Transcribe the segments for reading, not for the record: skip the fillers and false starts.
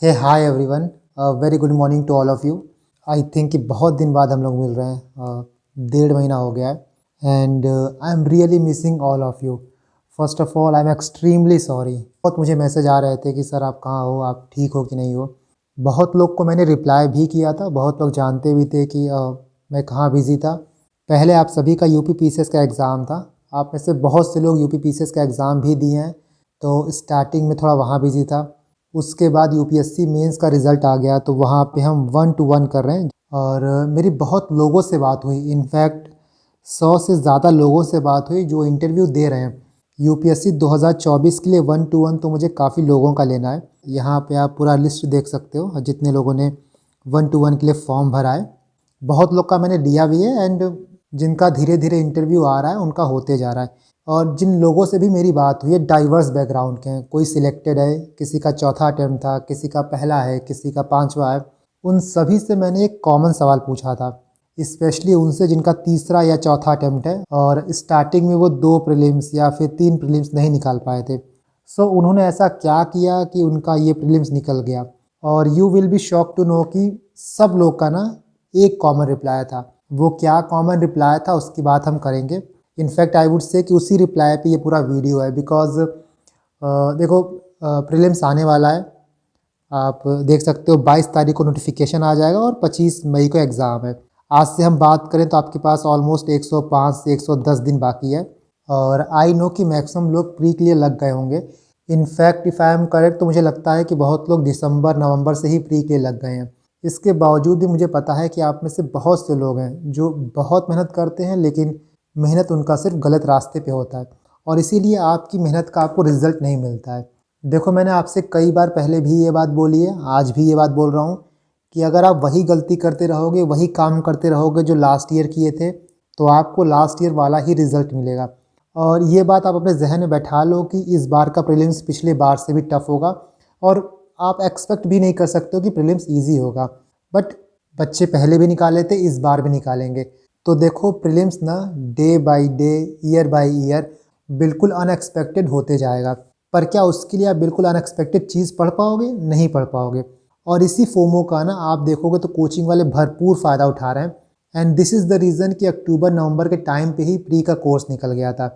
Hey hi everyone, very good morning to all of you. I think कि बहुत दिन बाद हम लोग मिल रहे हैं, 1.5 महीना हो गया है and I am really missing all of you. First of all I am extremely sorry. बहुत मुझे मैसेज आ रहे थे कि सर आप कहाँ हो, आप ठीक हो कि नहीं हो। बहुत लोग को मैंने रिप्लाई भी किया था, बहुत लोग जानते भी थे कि मैं कहाँ बिज़ी था। पहले आप सभी का यूपी पीसीएस का एग्ज़ाम था, आप में से बहुत से लोग यूपी पीसीएस का एग्ज़ाम भी दिए हैं, तो स्टार्टिंग में थोड़ा वहाँ बिज़ी था। उसके बाद यूपीएससी मेंस का रिज़ल्ट आ गया, तो वहाँ पे हम 1 टू 1 कर रहे हैं और मेरी बहुत लोगों से बात हुई। इनफैक्ट 100 से ज़्यादा लोगों से बात हुई जो इंटरव्यू दे रहे हैं। यूपीएससी 2024 के लिए 1 टू 1 तो मुझे काफ़ी लोगों का लेना है। यहाँ पे आप पूरा लिस्ट देख सकते हो जितने लोगों ने 1 टू 1 के लिए फॉर्म भरा है। बहुत लोग का मैंने लिया भी है एंड जिनका धीरे धीरे इंटरव्यू आ रहा है उनका होते जा रहा है। और जिन लोगों से भी मेरी बात हुई है डाइवर्स बैकग्राउंड के हैं, कोई सिलेक्टेड है, किसी का चौथा अटेम्प्ट था, किसी का पहला है, किसी का 5वां है। उन सभी से मैंने एक कॉमन सवाल पूछा था, स्पेशली उनसे जिनका तीसरा या चौथा अटेम्प्ट है और स्टार्टिंग में वो 2 प्रीलिम्स या फिर 3 प्रीलिम्स नहीं निकाल पाए थे। सो उन्होंने ऐसा क्या किया कि उनका ये प्रीलिम्स निकल गया। और you will be shock to know कि सब लोग का ना एक कॉमन रिप्लाई था। वो क्या कॉमन रिप्लाई था उसकी बात हम करेंगे। इनफैक्ट आई वुड से कि उसी रिप्लाई पे ये पूरा वीडियो है, बिकॉज देखो प्रीलिम्स आने वाला है, आप देख सकते हो 22 तारीख को नोटिफिकेशन आ जाएगा और 25 मई को एग्ज़ाम है। आज से हम बात करें तो आपके पास ऑलमोस्ट 105 से 110 दिन बाकी है और आई नो कि मैक्सिमम लोग प्री के लिए लग गए होंगे। In fact if I am correct तो मुझे लगता है कि बहुत लोग दिसंबर नवंबर से ही प्री के लिए लग गए हैं। इसके बावजूद भी मुझे पता है कि आप में से बहुत से लोग हैं जो बहुत मेहनत करते हैं, लेकिन मेहनत उनका सिर्फ गलत रास्ते पे होता है और इसीलिए आपकी मेहनत का आपको रिज़ल्ट नहीं मिलता है। देखो मैंने आपसे कई बार पहले भी ये बात बोली है, आज भी ये बात बोल रहा हूँ कि अगर आप वही गलती करते रहोगे, वही काम करते रहोगे जो लास्ट ईयर किए थे, तो आपको लास्ट ईयर वाला ही रिज़ल्ट मिलेगा। और ये बात आप अपने जहन में बैठा लो कि इस बार का प्रीलिम्स पिछले बार से भी टफ़ होगा और आप एक्सपेक्ट भी नहीं कर सकते हो कि प्रीलिम्स ईजी होगा। बट बच्चे पहले भी निकाले थे, इस बार भी निकालेंगे। तो देखो प्रीलिम्स ना day by day, year by year बिल्कुल अनएक्सपेक्टेड होते जाएगा। पर क्या उसके लिए आप बिल्कुल अनएक्सपेक्टेड चीज़ पढ़ पाओगे? नहीं पढ़ पाओगे। और इसी फोमो का ना आप देखोगे तो कोचिंग वाले भरपूर फ़ायदा उठा रहे हैं and this is the reason कि अक्टूबर नवंबर के टाइम पे ही प्री का कोर्स निकल गया था।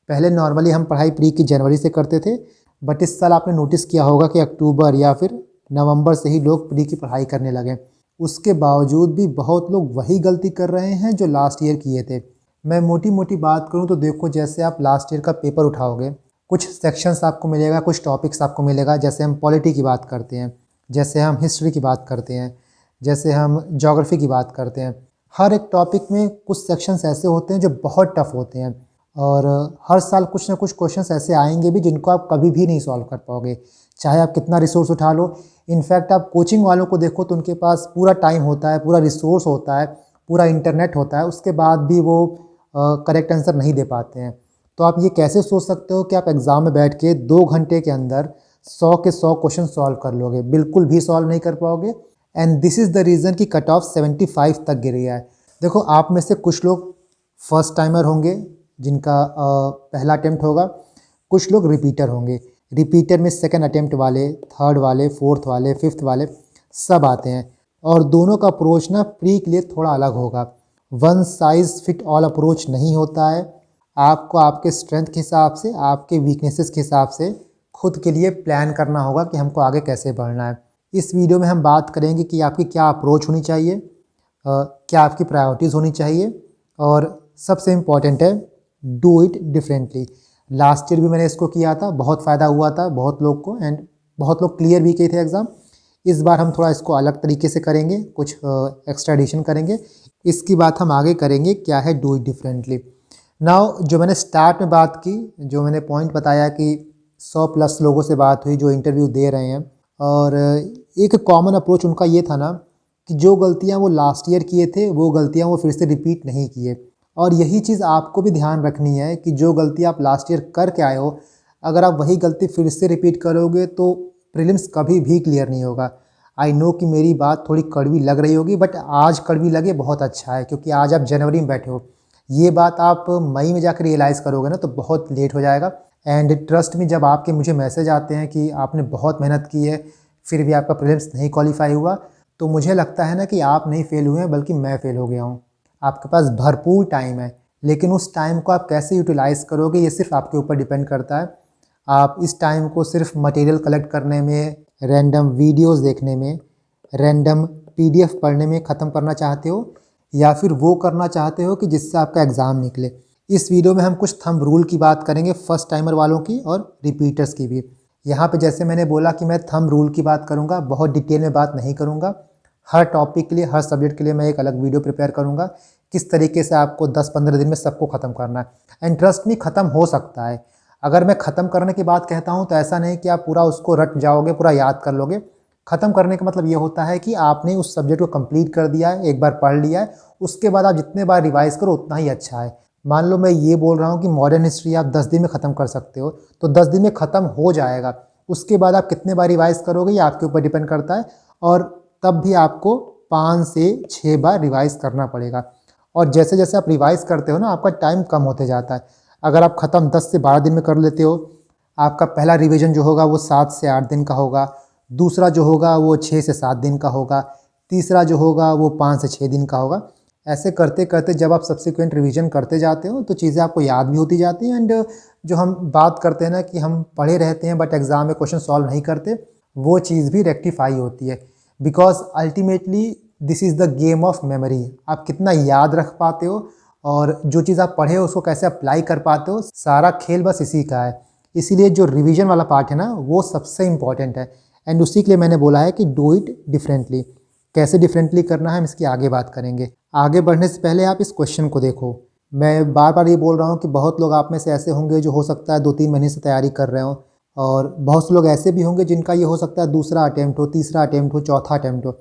पहले नॉर्मली हम पढ़ाई प्री की जनवरी से करते थे, बट इस साल आपने नोटिस किया होगा कि अक्टूबर या फिर नवंबर से ही लोग प्री की पढ़ाई करने लगे। उसके बावजूद भी बहुत लोग वही गलती कर रहे हैं जो लास्ट ईयर किए थे। मैं मोटी मोटी बात करूं तो देखो, जैसे आप लास्ट ईयर का पेपर उठाओगे, कुछ सेक्शंस आपको मिलेगा, कुछ टॉपिक्स आपको मिलेगा। जैसे हम पॉलिटी की बात करते हैं, जैसे हम हिस्ट्री की बात करते हैं, जैसे हम ज्योग्राफी की बात करते हैं। हर एक टॉपिक में कुछ सेक्शंस ऐसे होते हैं जो बहुत टफ होते हैं और हर साल कुछ ना कुछ क्वेश्चंस ऐसे आएंगे भी जिनको आप कभी भी नहीं सॉल्व कर पाओगे, चाहे आप कितना रिसोर्स उठा लो। इनफैक्ट आप कोचिंग वालों को देखो तो उनके पास पूरा टाइम होता है, पूरा रिसोर्स होता है, पूरा इंटरनेट होता है, उसके बाद भी वो करेक्ट आंसर नहीं दे पाते हैं। तो आप ये कैसे सोच सकते हो कि आप एग्ज़ाम में बैठ के 2 घंटे के अंदर 100 के 100 क्वेश्चन सॉल्व कर लोगे? बिल्कुल भी सॉल्व नहीं कर पाओगे and this is the reason कि कट ऑफ 75 तक गिर गया है। देखो आप में से कुछ लोग फर्स्ट टाइमर होंगे जिनका पहला अटेम्प्ट होगा, कुछ लोग रिपीटर होंगे। रिपीटर में सेकंड अटेम्प्ट वाले, थर्ड वाले, फोर्थ वाले, फिफ्थ वाले सब आते हैं और दोनों का अप्रोच ना प्री के लिए थोड़ा अलग होगा। One size fit all approach नहीं होता है। आपको आपके स्ट्रेंथ के हिसाब से, आपके वीकनेसेस के हिसाब से खुद के लिए प्लान करना होगा कि हमको आगे कैसे बढ़ना है। इस वीडियो में हम बात करेंगे कि आपकी क्या अप्रोच होनी चाहिए, क्या आपकी प्रायोरिटीज़ होनी चाहिए और सबसे इम्पॉर्टेंट है do it differently. Last year भी मैंने इसको किया था, बहुत फ़ायदा हुआ था बहुत लोग को एंड बहुत लोग क्लियर भी किए थे एग्ज़ाम। इस बार हम थोड़ा इसको अलग तरीके से करेंगे, कुछ एक्स्ट्रा एडिशन करेंगे। इसकी बात हम आगे करेंगे क्या है डू इट डिफरेंटली। नाउ जो मैंने स्टार्ट में बात की, जो मैंने पॉइंट बताया कि 100 प्लस लोगों से बात हुई जो इंटरव्यू दे रहे हैं और एक कॉमन अप्रोच उनका ये था ना कि जो गलतियाँ वो लास्ट ईयर किए थे वो गलतियाँ वो फिर से रिपीट नहीं किए। और यही चीज़ आपको भी ध्यान रखनी है कि जो गलती आप लास्ट ईयर करके आए हो, अगर आप वही गलती फिर से रिपीट करोगे तो प्रीलिम्स कभी भी क्लियर नहीं होगा। आई नो कि मेरी बात थोड़ी कड़वी लग रही होगी, बट आज कड़वी लगे बहुत अच्छा है क्योंकि आज आप जनवरी में बैठे हो। ये बात आप मई में जाकर रियलाइज़ करोगे ना तो बहुत लेट हो जाएगा। एंड ट्रस्ट में जब आपके मुझे मैसेज आते हैं कि आपने बहुत मेहनत की है, फिर भी आपका प्रीलिम्स नहीं क्वालिफाई हुआ, तो मुझे लगता है ना कि आप नहीं फेल हुए हैं बल्कि मैं फेल हो गया हूँ। आपके पास भरपूर टाइम है, लेकिन उस टाइम को आप कैसे यूटिलाइज़ करोगे ये सिर्फ आपके ऊपर डिपेंड करता है। आप इस टाइम को सिर्फ मटेरियल कलेक्ट करने में, रैंडम वीडियोस देखने में, रैंडम पीडीएफ पढ़ने में ख़त्म करना चाहते हो, या फिर वो करना चाहते हो कि जिससे आपका एग्ज़ाम निकले। इस वीडियो में हम कुछ थंब रूल की बात करेंगे, फर्स्ट टाइमर वालों की और रिपीटर्स की भी। यहाँ पे जैसे मैंने बोला कि मैं थंब रूल की बात करूँगा, बहुत डिटेल में बात नहीं करूँगा। हर टॉपिक के लिए, हर सब्जेक्ट के लिए मैं एक अलग वीडियो प्रिपेयर करूँगा, किस तरीके से आपको 10-15 दिन में सबको ख़त्म करना है। एंड ट्रस्ट मी, ख़त्म हो सकता है। अगर मैं ख़त्म करने की बात कहता हूँ तो ऐसा नहीं कि आप पूरा उसको रट जाओगे, पूरा याद कर लोगे। ख़त्म करने का मतलब ये होता है कि आपने उस सब्जेक्ट को कंप्लीट कर दिया है, एक बार पढ़ लिया है, उसके बाद आप जितने बार रिवाइज़ करो उतना ही अच्छा है। मान लो मैं ये बोल रहा हूँ कि मॉडर्न हिस्ट्री आप 10 दिन में ख़त्म कर सकते हो, तो 10 दिन में ख़त्म हो जाएगा। उसके बाद आप कितने बार रिवाइज़ करोगे ये आपके ऊपर डिपेंड करता है, और तब भी आपको 5 से 6 बार रिवाइज़ करना पड़ेगा। और जैसे जैसे आप रिवाइज़ करते हो ना, आपका टाइम कम होते जाता है। अगर आप ख़त्म 10 से 12 दिन में कर लेते हो, आपका पहला रिवीजन जो होगा वो 7 से 8 दिन का होगा, दूसरा जो होगा वो 6 से 7 दिन का होगा, तीसरा जो होगा वो 5 से 6 दिन का होगा। ऐसे करते करते जब आप सब्सिक्वेंट रिवीजन करते जाते हो तो चीज़ें आपको याद भी होती जाती हैं। एंड जो हम बात करते हैं ना कि हम पढ़े रहते हैं बट एग्ज़ाम में क्वेश्चन सॉल्व नहीं करते, वो चीज़ भी रेक्टिफाई होती है। Because ultimately this is the game of memory. आप कितना याद रख पाते हो और जो चीज़ आप पढ़े हो उसको कैसे अप्लाई कर पाते हो, सारा खेल बस इसी का है। इसीलिए जो रिवीजन वाला पार्ट है ना, वो सबसे इम्पॉर्टेंट है। एंड उसी के लिए मैंने बोला है कि डू इट डिफरेंटली। कैसे डिफरेंटली करना है हम इसकी आगे बात करेंगे। आगे बढ़ने से पहले आप इस क्वेश्चन को देखो। मैं बार बार ये बोल रहा हूँ कि बहुत लोग आप में से ऐसे होंगे जो हो सकता है 2-3 महीने से तैयारी कर रहे हो, और बहुत से लोग ऐसे भी होंगे जिनका ये हो सकता है दूसरा अटेम्प्ट हो, तीसरा अटेम्प्ट हो, चौथा अटेम्प्ट हो।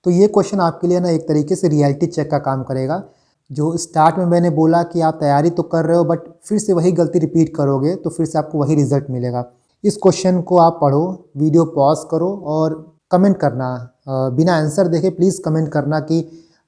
तो ये क्वेश्चन आपके लिए ना एक तरीके से रियलिटी चेक का काम करेगा। जो स्टार्ट में मैंने बोला कि आप तैयारी तो कर रहे हो बट फिर से वही गलती रिपीट करोगे तो फिर से आपको वही रिजल्ट मिलेगा। इस क्वेश्चन को आप पढ़ो, वीडियो पॉज करो और कमेंट करना, बिना आंसर देखे प्लीज़ कमेंट करना कि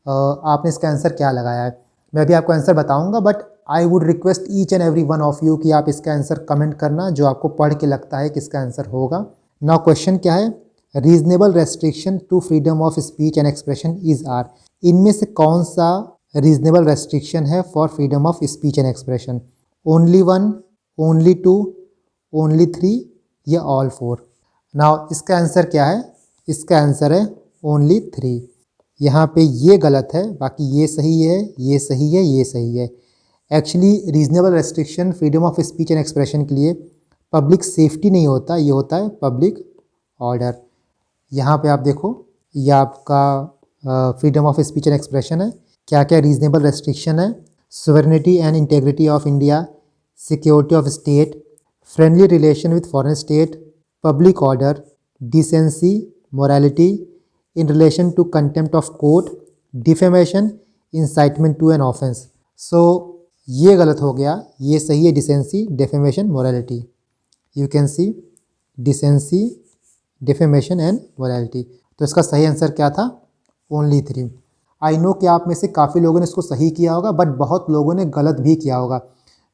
आपने इसका आंसर क्या लगाया है। मैं भी आपको आंसर बताऊंगा, but I would request each and every one of you कि आप इसका आंसर कमेंट करना जो आपको पढ़ के लगता है कि इसका आंसर होगा। नाउ क्वेश्चन क्या है, reasonable restriction to freedom of speech and expression is are. इनमें से कौन सा रीजनेबल रेस्ट्रिक्शन है for freedom of speech and expression? Only 1, only 2, only 3 या ऑल 4? नाउ इसका आंसर क्या है? इसका आंसर है ओनली 3। यहाँ पे ये गलत है, बाकी ये सही है, ये सही है, ये सही है। Actually reasonable restriction freedom of speech and expression के लिए पब्लिक सेफ्टी नहीं होता, ये होता है पब्लिक ऑर्डर। यहाँ पे आप देखो, ये आपका freedom of speech and expression है। क्या क्या रीजनेबल रेस्ट्रिक्शन है? Sovereignty and integrity of India, security of state, friendly relation with foreign state, public order, decency, morality, in relation to contempt of court, defamation, incitement to an offence. So ये गलत हो गया, ये सही है decency, defamation, morality. You can see decency, defamation and morality. तो इसका सही आंसर क्या था? ओनली 3। आई नो कि आप में से काफ़ी लोगों ने इसको सही किया होगा बट बहुत लोगों ने गलत भी किया होगा।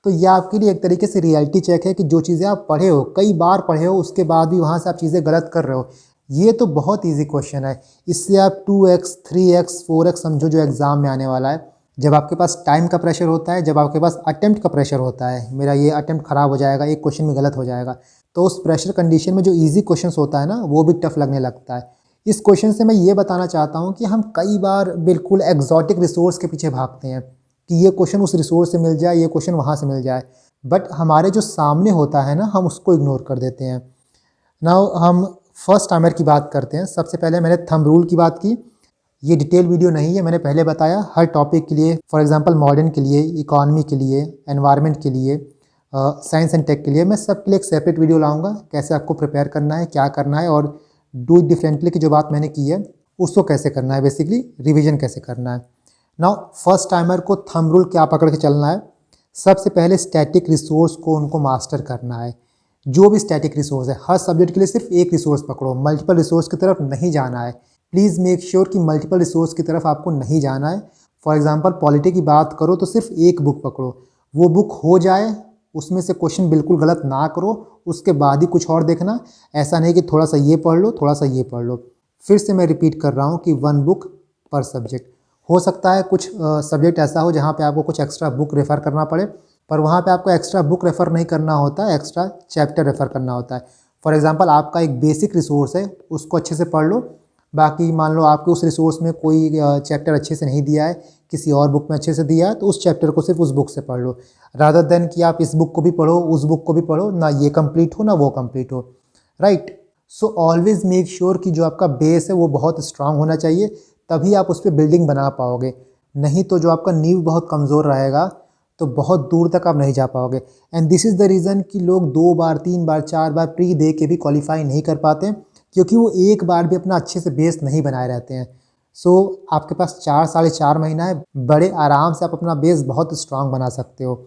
तो यह आपके लिए एक तरीके से रियलिटी चेक है कि जो चीज़ें आप पढ़े हो, कई बार पढ़े हो, उसके बाद भी वहाँ से आप चीज़ें गलत कर रहे हो। ये तो बहुत इजी क्वेश्चन है, इससे आप 2x, 3x, 4x समझो जो एग्ज़ाम में आने वाला है। जब आपके पास टाइम का प्रेशर होता है, जब आपके पास अटेम्प्ट का प्रेशर होता है, मेरा ये अटेम्प्ट ख़राब हो जाएगा, एक क्वेश्चन में गलत हो जाएगा, तो उस प्रेशर कंडीशन में जो ईजी क्वेश्चन होता है ना, वो भी टफ लगने लगता है। इस क्वेश्चन से मैं ये बताना चाहता हूँ कि हम कई बार बिल्कुल एग्जॉटिक रिसोर्स के पीछे भागते हैं कि ये क्वेश्चन उस रिसोर्स से मिल जाए, ये क्वेश्चन वहाँ से मिल जाए, बट हमारे जो सामने होता है ना, हम उसको इग्नोर कर देते हैं। नाउ हम फर्स्ट टाइमर की बात करते हैं। सबसे पहले मैंने थंब रूल की बात की। ये डिटेल वीडियो नहीं है, मैंने पहले बताया हर टॉपिक के लिए, फॉर एग्जांपल मॉडर्न के लिए, इकोनॉमी के लिए, एनवायरनमेंट के लिए, साइंस एंड टेक के लिए, मैं सबके लिए एक सेपरेट वीडियो लाऊंगा कैसे आपको प्रिपेयर करना है, क्या करना है, और डू इट डिफरेंटली की जो बात मैंने की है उसको कैसे करना है, बेसिकली रिविजन कैसे करना है। नाउ फर्स्ट टाइमर को थंब रूल क्या पकड़ के चलना है? सबसे पहले स्टैटिक रिसोर्स को उनको मास्टर करना है। जो भी स्टैटिक रिसोर्स है, हर सब्जेक्ट के लिए सिर्फ एक रिसोर्स पकड़ो, मल्टीपल रिसोर्स की तरफ नहीं जाना है। प्लीज़ मेक श्योर कि मल्टीपल रिसोर्स की तरफ आपको नहीं जाना है। फॉर एग्जांपल पॉलिटी की बात करो तो सिर्फ एक बुक पकड़ो, वो बुक हो जाए उसमें से क्वेश्चन बिल्कुल गलत ना करो, उसके बाद ही कुछ और देखना। ऐसा नहीं कि थोड़ा सा ये पढ़ लो, थोड़ा सा ये पढ़ लो। फिर से मैं रिपीट कर रहा हूँ कि 1 बुक पर सब्जेक्ट। हो सकता है कुछ सब्जेक्ट ऐसा हो जहाँ पे आपको कुछ एक्स्ट्रा बुक रेफ़र करना पड़े, पर वहाँ पे आपको एक्स्ट्रा बुक रेफ़र नहीं करना होता है, एक्स्ट्रा चैप्टर रेफ़र करना होता है। फॉर एग्जांपल आपका एक बेसिक रिसोर्स है, उसको अच्छे से पढ़ लो। बाकी मान लो आपके उस रिसोर्स में कोई चैप्टर अच्छे से नहीं दिया है, किसी और बुक में अच्छे से दिया है, तो उस चैप्टर को सिर्फ उस बुक से पढ़ लो, रादर देन कि आप इस बुक को भी पढ़ो, उस बुक को भी पढ़ो, ना ये कंप्लीट हो ना वो कंप्लीट हो, right. So always make sure कि जो आपका बेस है वो बहुत स्ट्रांग होना चाहिए, तभी आप उस पर बिल्डिंग बना पाओगे। नहीं तो जो आपका नींव बहुत कमज़ोर रहेगा तो बहुत दूर तक आप नहीं जा पाओगे। And this is the reason कि लोग 2 बार 3 बार 4 बार प्री दे के भी क्वालिफाई नहीं कर पाते, क्योंकि वो एक बार भी अपना अच्छे से बेस नहीं बनाए रहते हैं। सो आपके पास 4 साढ़े 4 महीना है, बड़े आराम से आप अपना बेस बहुत स्ट्रांग बना सकते हो।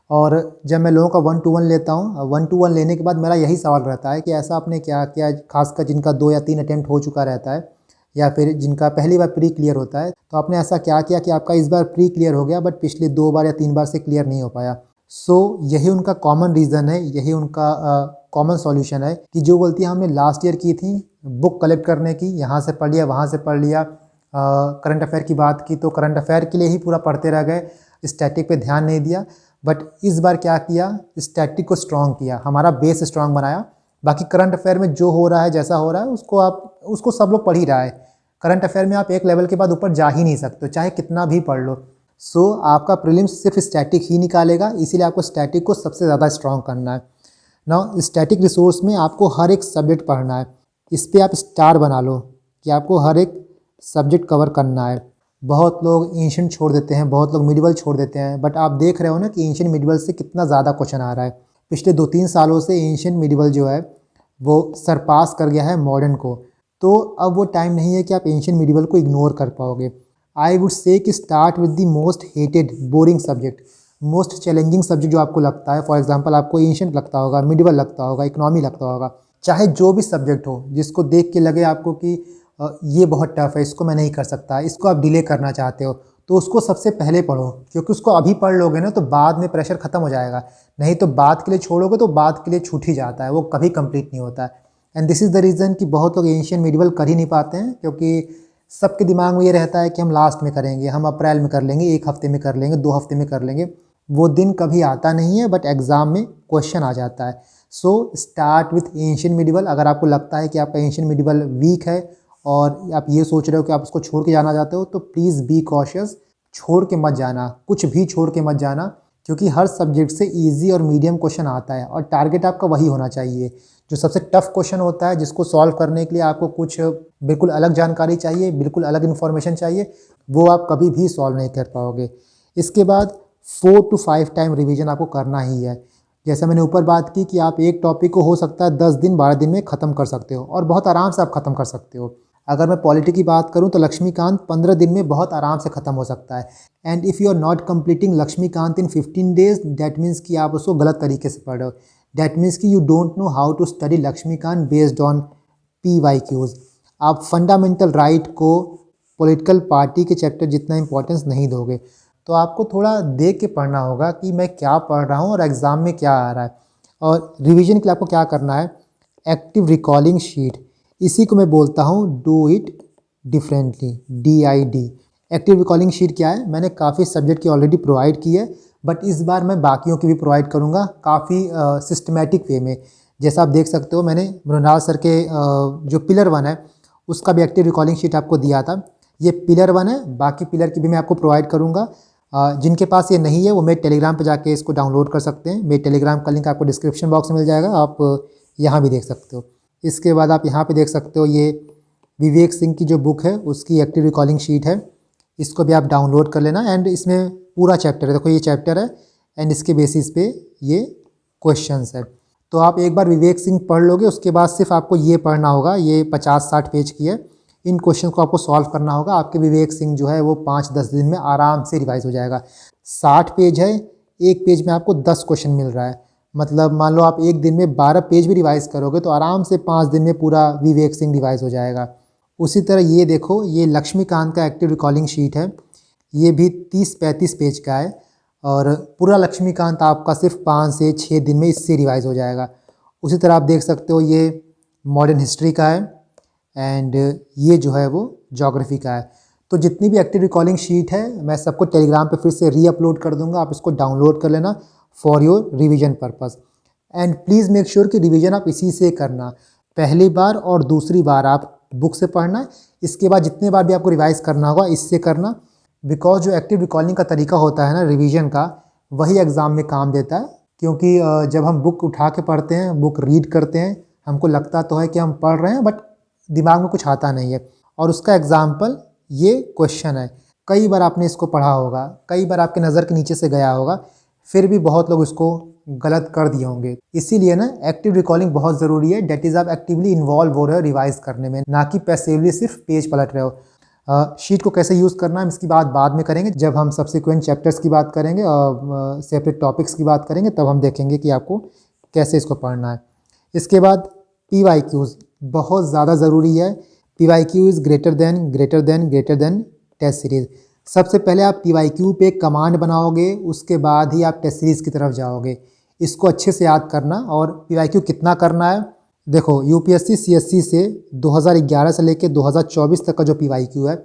और जब मैं लोगों का 1 टू 1 लेता हूँ, 1 टू 1 लेने के बाद मेरा यही सवाल रहता है कि ऐसा आपने क्या किया, खासकर जिनका 2 या 3 अटेम्प्ट हो चुका रहता है, या फिर जिनका पहली बार प्री क्लियर होता है, तो आपने ऐसा क्या किया कि आपका इस बार प्री क्लियर हो गया बट पिछले 2 बार या 3 बार से क्लियर नहीं हो पाया। सो यही उनका कॉमन रीज़न है, यही उनका कॉमन सॉल्यूशन है कि जो गलतियाँ हमने लास्ट ईयर की थी, बुक कलेक्ट करने की, यहाँ से पढ़ लिया वहाँ से पढ़ लिया, करंट अफेयर की बात की तो करंट अफेयर के लिए ही पूरा पढ़ते रह गए, स्टैटिक पे ध्यान नहीं दिया। बट इस बार क्या किया, स्टैटिक को स्ट्रॉन्ग किया, हमारा बेस स्ट्रॉन्ग बनाया। बाकी करंट अफेयर में जो हो रहा है, जैसा हो रहा है, उसको सब लोग पढ़ ही रहा है। करंट अफेयर में आप एक लेवल के बाद ऊपर जा ही नहीं सकते, चाहे कितना भी पढ़ लो। सो आपका प्रीलिम्स सिर्फ स्टैटिक ही निकालेगा, इसीलिए आपको स्टैटिक को सबसे ज़्यादा स्ट्रॉन्ग करना है। नाउ स्टैटिक रिसोर्स में आपको हर एक सब्जेक्ट पढ़ना है, इस पर आप स्टार बना लो कि आपको हर एक सब्जेक्ट कवर करना है। बहुत लोग एंशिएंट छोड़ देते हैं, बहुत लोग मिडिवल छोड़ देते हैं, बट आप देख रहे हो ना कि एंशिएंट मिडिवल से कितना ज़्यादा क्वेश्चन आ रहा है। पिछले 2-3 सालों से एंशिएंट मिडिवल जो है वो सरपास कर गया है मॉडर्न को। तो अब वो टाइम नहीं है कि आप एंशिएंट मिडिवल को इग्नोर कर पाओगे। आई वुड से कि start with the most hated boring subject, most challenging subject जो आपको लगता है। फॉर एग्जांपल आपको एंशिएंट लगता होगा, मिडिवल लगता होगा, इकोनॉमी लगता होगा, चाहे जो भी सब्जेक्ट हो जिसको देख के लगे आपको कि ये बहुत टफ है, इसको मैं नहीं कर सकता, इसको आप डिले करना चाहते हो, तो उसको सबसे पहले पढ़ो, क्योंकि उसको अभी पढ़ लोगे ना तो बाद में प्रेशर ख़त्म हो जाएगा। नहीं तो बाद के लिए छोड़ोगे तो बाद के लिए छूट ही जाता है, वो कभी कंप्लीट नहीं होता है। And this is the reason कि बहुत लोग एंशिएंट मिडिवल कर ही नहीं पाते हैं, क्योंकि सबके दिमाग में ये रहता है कि हम लास्ट में करेंगे, हम अप्रैल में कर लेंगे, 1 हफ्ते में कर लेंगे, 2 हफ्ते में कर लेंगे। वो दिन कभी आता नहीं है, बट एग्ज़ाम में क्वेश्चन आ जाता है। So start with ancient medieval. अगर आपको लगता है कि आपका एंशिएंट मिडिवल वीक है और आप ये सोच रहे हो कि आप उसको छोड़ के जाना चाहते हो, तो प्लीज़ बी कॉशियस, छोड़ के मत जाना, कुछ भी छोड़ के मत जाना, क्योंकि हर सब्जेक्ट से इजी और मीडियम क्वेश्चन आता है और टारगेट आपका वही होना चाहिए। जो सबसे टफ क्वेश्चन होता है, जिसको सॉल्व करने के लिए आपको कुछ बिल्कुल अलग जानकारी चाहिए, बिल्कुल अलग इन्फॉर्मेशन चाहिए, वो आप कभी भी सॉल्व नहीं कर पाओगे। इसके बाद 4 to 5 टाइम रिवीजन आपको करना ही है। जैसा मैंने ऊपर बात की कि आप एक टॉपिक को हो सकता है 10 दिन 12 दिन में ख़त्म कर सकते हो, और बहुत आराम से आप ख़त्म कर सकते हो। अगर मैं पॉलिटी की बात करूं तो लक्ष्मीकांत 15 दिन में बहुत आराम से ख़त्म हो सकता है। And if you are not completing Laxmikanth in 15 days, that means कि आप उसको गलत तरीके से पढ़ रहे हो। दैट मीन्स कि you don't know how to study Laxmikanth based on PYQs। आप फंडामेंटल राइट को पॉलिटिकल पार्टी के चैप्टर जितना इंपॉर्टेंस नहीं दोगे। तो आपको थोड़ा देख के पढ़ना होगा कि मैं क्या पढ़ रहा हूँ और एग्ज़ाम में क्या आ रहा है। और रिवीजन के लिए आपको क्या करना है, एक्टिव रिकॉलिंग शीट, इसी को मैं बोलता हूँ do it differently, DID। Active recalling sheet क्या है, मैंने काफ़ी सब्जेक्ट की ऑलरेडी प्रोवाइड की है, बट इस बार मैं बाकियों की भी प्रोवाइड करूँगा काफ़ी सिस्टमेटिक वे में। जैसा आप देख सकते हो, मैंने मृणाल सर के जो पिलर 1 है उसका भी एक्टिव रिकॉलिंग शीट आपको दिया था। ये पिलर 1 है, बाकी पिलर की भी मैं आपको प्रोवाइड करूँगा। जिनके पास ये नहीं है वो मेरे टेलीग्राम पे जाके इसको डाउनलोड कर सकते हैं। मेरे टेलीग्राम का लिंक आपको डिस्क्रिप्शन बॉक्स में मिल जाएगा, आप यहाँ भी देख सकते हो। इसके बाद आप यहाँ पे देख सकते हो, ये विवेक सिंह की जो बुक है उसकी एक्टिव रिकॉलिंग शीट है, इसको भी आप डाउनलोड कर लेना। एंड इसमें पूरा चैप्टर है, देखो ये चैप्टर है एंड इसके बेसिस पे ये क्वेश्चंस है। तो आप एक बार विवेक सिंह पढ़ लोगे, उसके बाद सिर्फ आपको ये पढ़ना होगा, ये 50-60 पेज की है। इन क्वेश्चन को आपको सॉल्व करना होगा, आपके विवेक सिंह जो है वो 5-10 दिन में आराम से रिवाइज हो जाएगा। 60 पेज है, एक पेज में आपको 10 क्वेश्चन मिल रहा है, मतलब मान लो आप एक दिन में 12 पेज भी रिवाइज करोगे तो आराम से 5 दिन में पूरा विवेक सिंह रिवाइज हो जाएगा। उसी तरह ये देखो, ये लक्ष्मीकांत का एक्टिव रिकॉलिंग शीट है, ये भी 30-35 पेज का है। और पूरा लक्ष्मीकांत आपका सिर्फ 5 से 6 दिन में इससे रिवाइज हो जाएगा। उसी तरह आप देख सकते हो ये मॉडर्न हिस्ट्री का है एंड ये जो है वो ज्योग्राफी का है। तो जितनी भी एक्टिव रिकॉलिंग शीट है मैं सबको टेलीग्राम पे फिर से री अपलोड कर दूंगा, आप इसको डाउनलोड कर लेना for your revision purpose. And please make sure कि रिवीजन आप इसी से करना, पहली बार और दूसरी बार आप बुक से पढ़ना, इसके बाद जितने बार भी आपको रिवाइज करना होगा इससे करना। बिकॉज जो एक्टिव रिकॉलिंग का तरीका होता है ना रिवीजन का, वही एग्ज़ाम में काम देता है। क्योंकि जब हम बुक उठा के पढ़ते हैं, बुक रीड करते हैं, हमको लगता तो है कि हम पढ़ रहे हैं बट दिमाग में कुछ आता नहीं है। और उसका एग्जाम्पल ये क्वेश्चन है। कई बार आपने इसको पढ़ा होगा, कई बार आपके नज़र के नीचे से गया होगा, फिर भी बहुत लोग इसको गलत कर दिए होंगे। इसीलिए ना एक्टिव रिकॉलिंग बहुत ज़रूरी है। डेट इज़ आप एक्टिवली इन्वॉल्व हो रहे हो रिवाइज करने में, ना कि पैसिवली सिर्फ पेज पलट रहे हो। शीट को कैसे यूज़ करना है इसकी बात बाद में करेंगे, जब हम सब्सिक्वेंट चैप्टर्स की बात करेंगे और सेपरेट टॉपिक्स की बात करेंगे, तब हम देखेंगे कि आपको कैसे इसको पढ़ना है। इसके बाद PYQs बहुत ज़्यादा ज़रूरी है। PYQ is greater than test series. सबसे पहले आप PYQ पे कमांड बनाओगे, उसके बाद ही आप टेस्ट सीरीज़ की तरफ जाओगे। इसको अच्छे से याद करना। और PYQ कितना करना है, देखो UPSC CSC से 2011 से लेकर 2024 तक का जो PYQ है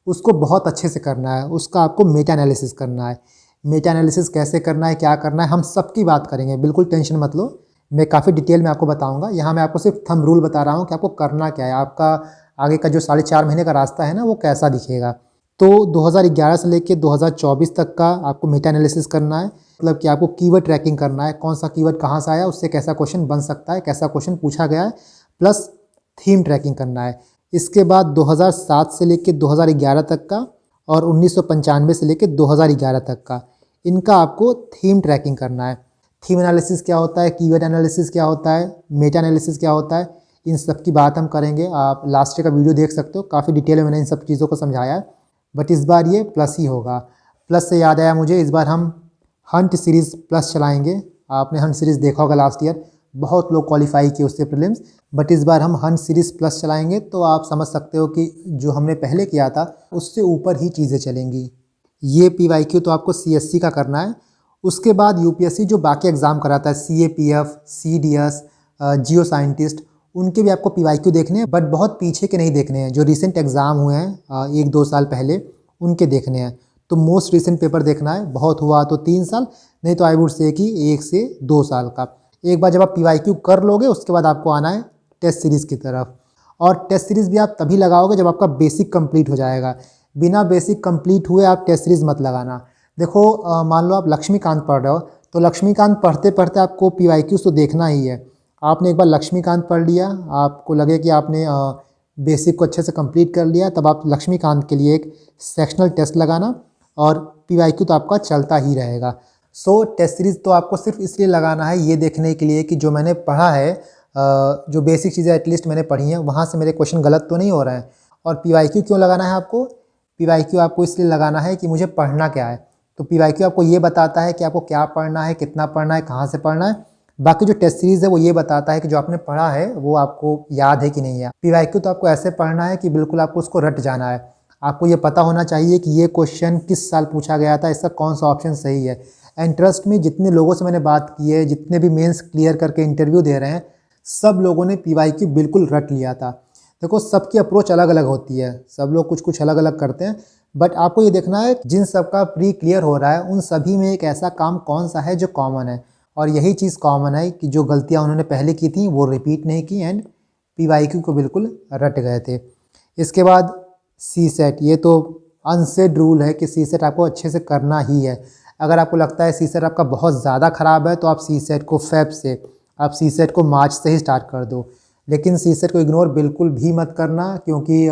उसको बहुत अच्छे से करना है। उसका आपको मेटा एनालिसिस करना है। मेटा एनालिसिस कैसे करना है, क्या करना है, हम सबकी बात करेंगे, बिल्कुल टेंशन मत लो। मैं काफ़ी डिटेल में आपको बताऊंगा। यहाँ मैं आपको सिर्फ थंब रूल बता रहा हूँ कि आपको करना क्या है। आपका आगे का जो 4.5 महीने का रास्ता है ना वो कैसा दिखेगा। तो 2011 से लेकर 2024 तक का आपको मेटा एनालिसिस करना है। मतलब कि आपको कीवर्ड ट्रैकिंग करना है, कौन सा कीवर्ड कहाँ से आया, उससे कैसा क्वेश्चन बन सकता है, कैसा क्वेश्चन पूछा गया है, प्लस थीम ट्रैकिंग करना है। इसके बाद 2007 से लेकर 2011 तक का और 1995 से लेकर 2011 तक का, इनका आपको थीम ट्रैकिंग करना है। थीम एनालिसिस क्या होता है, कीवर्ड एनालिसिस क्या होता है, मेटा एनालिसिस क्या होता है, इन सब की बात हम करेंगे। आप लास्ट का वीडियो देख सकते हो, काफ़ी डिटेल में मैंने इन सब चीज़ों को समझाया है। बट इस बार ये प्लस ही होगा। प्लस से याद आया मुझे, इस बार हम हंट सीरीज़ प्लस चलाएंगे। आपने हंट सीरीज़ देखा होगा लास्ट ईयर, बहुत लोग क्वालिफाई किए उससे प्रीलिम्स, बट इस बार हम हंट सीरीज़ प्लस चलाएंगे। तो आप समझ सकते हो कि जो हमने पहले किया था उससे ऊपर ही चीज़ें चलेंगी। ये PYQ तो आपको CSC का करना है। उसके बाद UPSC जो बाकी एग्ज़ाम कराता है, CAPF, CDS, जियो साइंटिस्ट, उनके भी आपको PYQ देखने हैं, बट बहुत पीछे के नहीं देखने हैं। जो रिसेंट एग्ज़ाम हुए हैं 1-2 साल पहले, उनके देखने हैं। तो मोस्ट रिसेंट पेपर देखना है, बहुत हुआ तो 3 साल, नहीं तो आई वुड से कि 1 से 2 साल का। एक बार जब आप PYQ कर लोगे उसके बाद आपको आना है टेस्ट सीरीज़ की तरफ। और टेस्ट सीरीज़ भी आप तभी लगाओगे जब आपका बेसिक कंप्लीट हो जाएगा। बिना बेसिक कंप्लीट हुए आप टेस्ट सीरीज़ मत लगाना। देखो मान लो आप लक्ष्मीकांत पढ़ रहे हो, तो लक्ष्मीकांत पढ़ते पढ़ते आपको PYQ तो देखना ही है। आपने एक बार लक्ष्मीकांत पढ़ लिया, आपको लगे कि आपने बेसिक को अच्छे से कंप्लीट कर लिया, तब आप लक्ष्मीकांत के लिए एक सेक्शनल टेस्ट लगाना और PYQ तो आपका चलता ही रहेगा। सो टेस्ट सीरीज़ तो आपको सिर्फ इसलिए लगाना है ये देखने के लिए कि जो मैंने पढ़ा है, जो बेसिक चीज़ें एटलीस्ट मैंने पढ़ी हैं, वहाँ से मेरे क्वेश्चन गलत तो नहीं हो रहे हैं। और PYQ क्यों लगाना है आपको, PYQ आपको इसलिए लगाना है कि मुझे पढ़ना क्या है। तो PYQ आपको ये बताता है कि आपको क्या पढ़ना है, कितना पढ़ना है, कहाँ से पढ़ना है। बाकी जो टेस्ट सीरीज़ है वो ये बताता है कि जो आपने पढ़ा है वो आपको याद है कि नहीं है। PYQ तो आपको ऐसे पढ़ना है कि बिल्कुल आपको उसको रट जाना है। आपको ये पता होना चाहिए कि ये क्वेश्चन किस साल पूछा गया था, इसका कौन सा ऑप्शन सही है। एंड ट्रस्ट में, जितने लोगों से मैंने बात की है, जितने भी मेंस क्लियर करके इंटरव्यू दे रहे हैं, सब लोगों ने PYQ बिल्कुल रट लिया था। देखो सबकी अप्रोच अलग अलग होती है, सब लोग कुछ कुछ अलग अलग करते हैं, बट आपको ये देखना है जिन सबका प्री क्लियर हो रहा है उन सभी में एक ऐसा काम कौन सा है जो कॉमन है। और यही चीज़ कॉमन है कि जो गलतियाँ उन्होंने पहले की थी वो रिपीट नहीं की एंड PYQ को बिल्कुल रट गए थे। इसके बाद CSET, ये तो अनसेड रूल है कि CSET आपको अच्छे से करना ही है। अगर आपको लगता है CSET आपका बहुत ज़्यादा ख़राब है तो आप CSET को फेब से, आप CSET को मार्च से ही स्टार्ट कर दो। लेकिन CSET को इग्नोर बिल्कुल भी मत करना, क्योंकि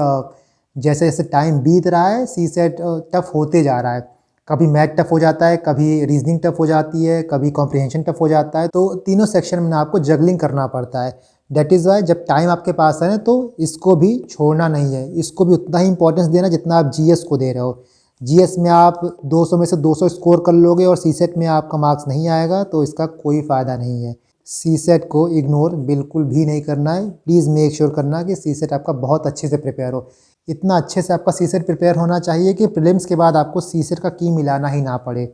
जैसे जैसे टाइम बीत रहा है CSET टफ़ होते जा रहा है। कभी मैथ टफ़ हो जाता है, कभी रीजनिंग टफ़ हो जाती है, कभी कॉम्प्रिहेंशन टफ़ हो जाता है। तो तीनों सेक्शन में आपको जगलिंग करना पड़ता है। दैट इज़ वाई जब टाइम आपके पास है ना, तो इसको भी छोड़ना नहीं है, इसको भी उतना ही इंपॉर्टेंस देना जितना आप GS को दे रहे हो। GS में आप 200 में से 200 स्कोर कर लोगे और CSET में आपका मार्क्स नहीं आएगा तो इसका कोई फ़ायदा नहीं है। CSET को इग्नोर बिल्कुल भी नहीं करना है। प्लीज़ मेक श्योर करना कि CSET आपका बहुत अच्छे से प्रिपेयर हो। इतना अच्छे से आपका CSET प्रिपेयर होना चाहिए कि प्रीलिम्स के बाद आपको CSET का की मिलाना ही ना पड़े।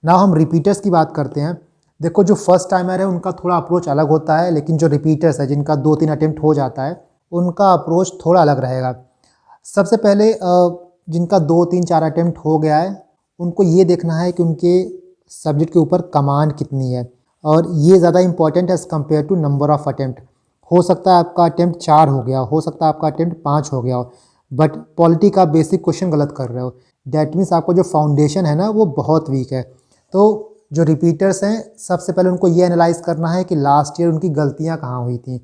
ना हम रिपीटर्स की बात करते हैं। देखो जो फर्स्ट टाइमर है उनका थोड़ा अप्रोच अलग होता है, लेकिन जो रिपीटर्स है जिनका 2-3 अटेम्प्ट हो जाता है उनका अप्रोच थोड़ा अलग रहेगा। सबसे पहले जिनका 2-3-4 अटेम्प्ट हो गया है उनको ये देखना है कि उनके सब्जेक्ट के ऊपर कमांड कितनी है, और ये ज़्यादा इंपॉर्टेंट है as compare to number of attempt. हो सकता है आपका अटेम्प्ट 4 हो गया, हो सकता है आपका अटेम्प्ट 5 हो गया हो, बट पॉलिटी का बेसिक क्वेश्चन गलत कर रहे हो। डैट मीन्स आपको जो फाउंडेशन है ना वो बहुत वीक है। तो जो रिपीटर्स हैं सबसे पहले उनको ये एनालाइज करना है कि लास्ट ईयर उनकी गलतियाँ कहाँ हुई थी।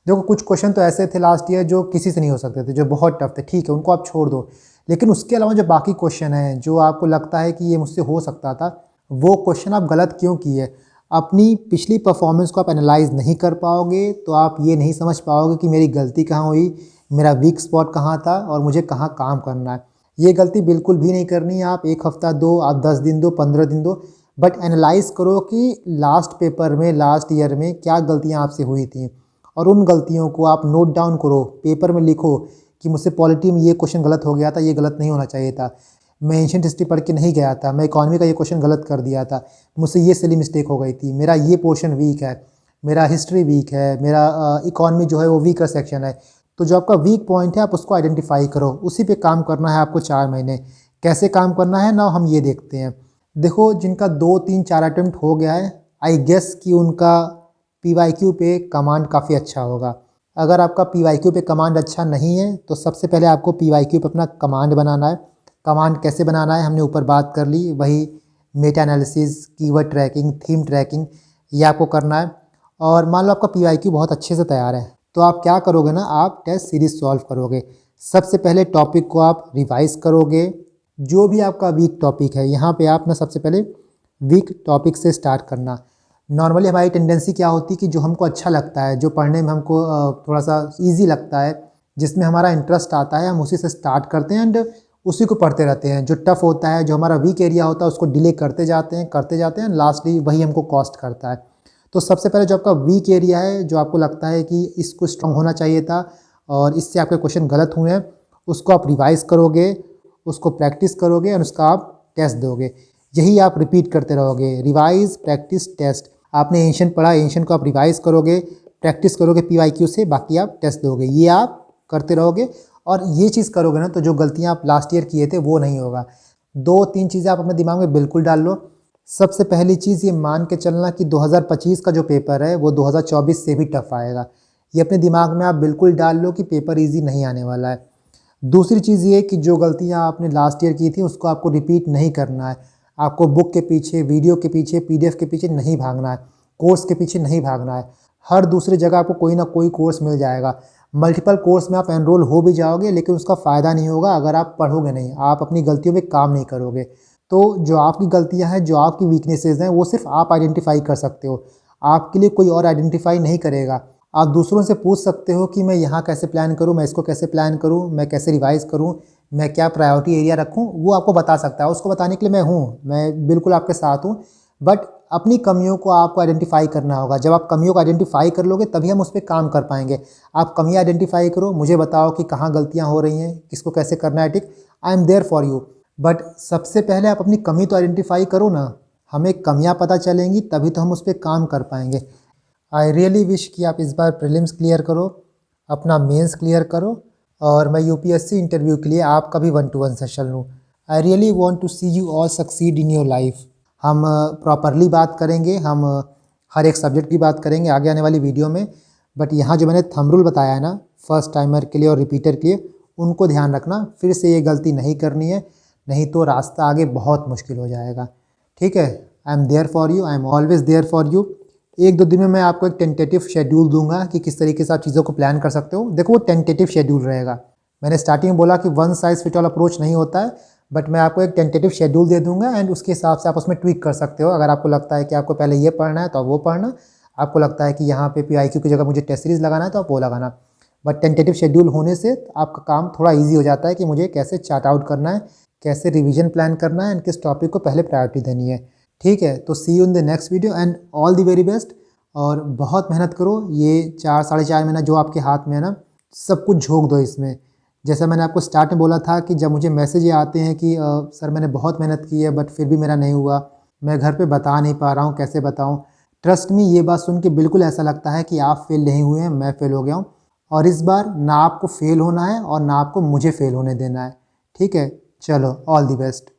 देखो कुछ क्वेश्चन तो ऐसे थे लास्ट ईयर जो किसी से नहीं हो सकते थे, जो बहुत टफ थे, ठीक है उनको आप छोड़ दो। लेकिन उसके अलावा जो बाकी क्वेश्चन हैं जो आपको लगता है कि ये मुझसे हो सकता था, वो क्वेश्चन आप गलत क्यों किए। अपनी पिछली परफॉर्मेंस को आप एनालाइज नहीं कर पाओगे तो आप ये नहीं समझ पाओगे कि मेरी गलती कहाँ हुई, मेरा वीक स्पॉट कहाँ था और मुझे कहाँ काम करना है। ये गलती बिल्कुल भी नहीं करनी है। आप 1 हफ्ता दो, आप 10 दिन दो, 15 दिन दो, बट एनालाइज करो कि लास्ट पेपर में, लास्ट ईयर में क्या गलतियाँ आपसे हुई थी, और उन गलतियों को आप नोट डाउन करो, पेपर में लिखो कि मुझसे पॉलिटी में ये क्वेश्चन गलत हो गया था, ये गलत नहीं होना चाहिए था, मैं एंशिएंट हिस्ट्री पढ़ के नहीं गया था, मैं इकॉनमी का ये क्वेश्चन गलत कर दिया था, मुझसे ये सिली मिस्टेक हो गई थी, मेरा ये पोर्शन वीक है, मेरा हिस्ट्री वीक है, मेरा इकॉनमी जो है वो वीकर सेक्शन है। तो जो आपका वीक पॉइंट है आप उसको आइडेंटिफाई करो, उसी पे काम करना है आपको 4 महीने। कैसे काम करना है ना, हम ये देखते हैं। देखो जिनका 2-3-4 अटेम्प्ट हो गया है, आई गेस कि उनका PYQ पे कमांड काफ़ी अच्छा होगा। अगर आपका PYQ पे कमांड अच्छा नहीं है तो सबसे पहले आपको PYQ पे अपना कमांड बनाना है। कमांड कैसे बनाना है हमने ऊपर बात कर ली, वही meta analysis, keyword tracking, theme tracking, ये आपको करना है। और मान लो आपका PYQ बहुत अच्छे से तैयार है तो आप क्या करोगे ना, आप टेस्ट सीरीज सॉल्व करोगे। सबसे पहले टॉपिक को आप रिवाइज करोगे, जो भी आपका वीक टॉपिक है यहाँ पे आप ना सबसे पहले वीक टॉपिक से स्टार्ट करना। नॉर्मली हमारी टेंडेंसी क्या होती है कि जो हमको अच्छा लगता है, जो पढ़ने में हमको थोड़ा सा इजी लगता है, जिसमें हमारा इंटरेस्ट आता है, हम उसी से स्टार्ट करते हैं एंड उसी को पढ़ते रहते हैं। जो टफ होता है, जो हमारा वीक एरिया होता है, उसको डिले करते जाते हैं, लास्टली वही हमको कॉस्ट करता है। तो सबसे पहले जो आपका वीक एरिया है, जो आपको लगता है कि इसको स्ट्रॉन्ग होना चाहिए था और इससे आपके क्वेश्चन गलत हुए हैं, उसको आप रिवाइज करोगे, उसको प्रैक्टिस करोगे और उसका आप टेस्ट दोगे। यही आप रिपीट करते रहोगे, रिवाइज, प्रैक्टिस, टेस्ट। आपने एंशिएंट पढ़ा, एंशिएंट को आप रिवाइज करोगे, प्रैक्टिस करोगे PYQ से, बाकी आप टेस्ट दोगे। ये आप करते रहोगे और ये चीज़ करोगे ना तो जो गलतियाँ आप लास्ट ईयर किए थे वो नहीं होगा। 2-3 चीज़ें आप अपने दिमाग में बिल्कुल डाल लो। सबसे पहली चीज़ ये मान के चलना कि 2025 का जो पेपर है वो 2024 से भी टफ आएगा। ये अपने दिमाग में आप बिल्कुल डाल लो कि पेपर ईजी नहीं आने वाला है। दूसरी चीज़ ये कि जो गलतियाँ आपने लास्ट ईयर की थी उसको आपको रिपीट नहीं करना है। आपको बुक के पीछे, वीडियो के पीछे, PDF के पीछे नहीं भागना है, कोर्स के पीछे नहीं भागना है। हर दूसरी जगह आपको कोई ना कोई कोर्स मिल जाएगा। मल्टीपल कोर्स में आप एनरोल हो भी जाओगे लेकिन उसका फ़ायदा नहीं होगा अगर आप पढ़ोगे नहीं, आप अपनी गलतियों पे काम नहीं करोगे। तो जो आपकी गलतियाँ हैं, जो आपकी वीकनेसेस हैं, वो सिर्फ आप आइडेंटिफाई कर सकते हो। आपके लिए कोई और आइडेंटिफाई नहीं करेगा। आप दूसरों से पूछ सकते हो कि मैं यहाँ कैसे प्लान करूँ, मैं इसको कैसे प्लान करूँ, मैं कैसे रिवाइज़ करूँ, मैं क्या प्रायोरिटी एरिया रखूँ, वो आपको बता सकता है। उसको बताने के लिए मैं हूँ, मैं बिल्कुल आपके साथ हूँ। बट अपनी कमियों को आपको आइडेंटिफाई करना होगा। जब आप कमियों को आइडेंटिफाई कर लोगे तभी हम उस पर काम कर पाएंगे। आप कमियाँ आइडेंटिफाई करो, मुझे बताओ कि कहाँ गलतियाँ हो रही हैं, किसको कैसे करना है, ठीक। I am there for you. But सबसे पहले आप अपनी कमी तो आइडेंटिफाई करो ना। हमें कमियाँ पता चलेंगी तभी तो हम उस पर काम कर पाएंगे। आई रियली विश कि आप इस बार प्रीलिम्स क्लियर करो, अपना मेंस क्लियर करो और मैं UPSC इंटरव्यू के लिए आपका भी 1-to-1 सेशन लूँ। I really want to see you all succeed in your life. हम प्रॉपरली बात करेंगे, हम हर एक सब्जेक्ट की बात करेंगे आगे आने वाली वीडियो में। बट यहाँ जो मैंने थंब रूल बताया है ना, फर्स्ट टाइमर के लिए और रिपीटर के लिए, उनको ध्यान रखना, फिर से ये गलती नहीं करनी है, नहीं तो रास्ता आगे बहुत मुश्किल हो जाएगा। ठीक है, I am there for you, I am always there for you. 1-2 दिन में मैं आपको एक टेंटेटिव शेड्यूल दूंगा कि किस तरीके से आप चीज़ों को प्लान कर सकते हो। देखो वो टेंटेटिव शेड्यूल रहेगा। मैंने स्टार्टिंग में बोला कि one size fit all approach नहीं होता है, बट मैं आपको एक टेंटेटिव शेड्यूल दे दूंगा एंड उसके हिसाब से आप उसमें ट्विक कर सकते हो। अगर आपको लगता है कि आपको पहले ये पढ़ना है तो आप वो पढ़ना, आपको लगता है कि यहाँ पे PIQ की जगह मुझे टेस्ट सीरीज़ लगाना है तो आप वो लगाना। बट टेंटेटिव शेड्यूल होने से आपका काम थोड़ा ईजी हो जाता है कि मुझे कैसे चार्ट आउट करना है, कैसे रिवीजन प्लान करना है एंड किस टॉपिक को पहले प्रायोरिटी देनी है। ठीक है, तो see you in the next video and all the very best. और बहुत मेहनत करो, ये 4-4.5 महीना जो आपके हाथ में है ना, सब कुछ झोंक दो इसमें। जैसा मैंने आपको स्टार्ट में बोला था कि जब मुझे मैसेज ये आते हैं कि सर मैंने बहुत मेहनत की है बट फिर भी मेरा नहीं हुआ, मैं घर पे बता नहीं पा रहा हूँ, कैसे बताऊँ। ट्रस्ट मी, ये बात सुन के बिल्कुल ऐसा लगता है कि आप फेल नहीं हुए हैं, मैं फेल हो गया हूँ। और इस बार ना आपको फेल होना है और ना आपको मुझे फेल होने देना है। ठीक है, चलो, ऑल द बेस्ट।